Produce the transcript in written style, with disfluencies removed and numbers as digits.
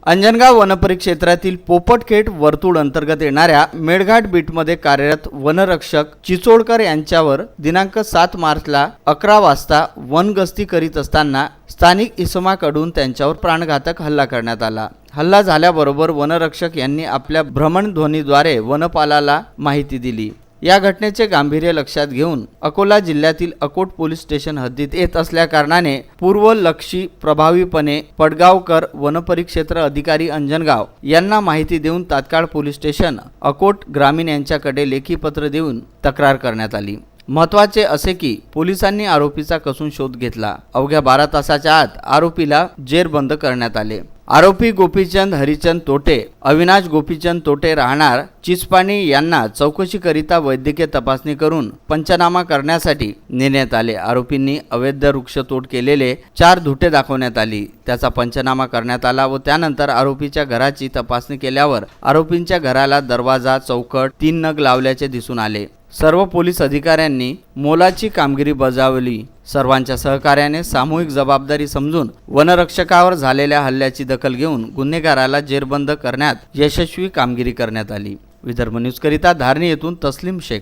अंजनगाव वनपरिक्षेत्रातील पोपटखेड वर्तुळ अंतर्गत येणाऱ्या मेळघाट बीटमध्ये कार्यरत वनरक्षक चिचोळकर यांच्यावर दिनांक 7 मार्चला 11 वाजता वनगस्ती करीत असताना स्थानिक इसमाकडून त्यांच्यावर प्राणघातक हल्ला करण्यात आला। हल्ला झाल्याबरोबर वनरक्षक यांनी आपल्या भ्रमणध्वनीद्वारे वनपालाला माहिती दिली। या घटनेचे गांभीर्य लक्षात घेऊन अकोला जिल्ह्यातील अकोट पोलीस स्टेशन हद्दीत येत असल्याकारणाने पूर्वलक्षी प्रभावीपणे पडगावकर वनपरिक्षेत्र अधिकारी अंजनगाव यांना माहिती देऊन तात्काळ पोलीस स्टेशन अकोट ग्रामीण यांच्याकडे लेखी पत्र देऊन तक्रार करण्यात आली। महत्त्वाचे असे की पोलिसांनी आरोपीचा कसून शोध घेतला। अवघ्या 12 तासाच्या आत आरोपीला जेरबंद करण्यात आले। आरोपी गोपीचंद हरिचंद तोटे, अविनाश गोपीचंद तोटे राहणार चिचपाणी यांना चौकशीकरिता वैद्यकीय तपासणी करून पंचनामा करण्यासाठी नेण्यात आले। आरोपींनी अवैध वृक्षतोड केलेले 4 धुटे दाखवण्यात आली। त्याचा पंचनामा करण्यात आला व त्यानंतर आरोपीच्या घराची तपासणी केल्यावर आरोपींच्या घराला दरवाजा, चौकट, 3 नग लावल्याचे दिसून आले। सर्व पोलीस अधिकाऱ्यांनी मोलाची कामगिरी बजावली। सर्वांच्या सहकार्याने सामूहिक जबाबदारी समजून वनरक्षकावर झालेल्या हल्ल्याची दखल घेऊन गुन्हेगाराला जेरबंद करण्यात यशस्वी कामगिरी करण्यात आली। विदर्भ न्यूज करिता धारणी येथून तस्लीम शेख।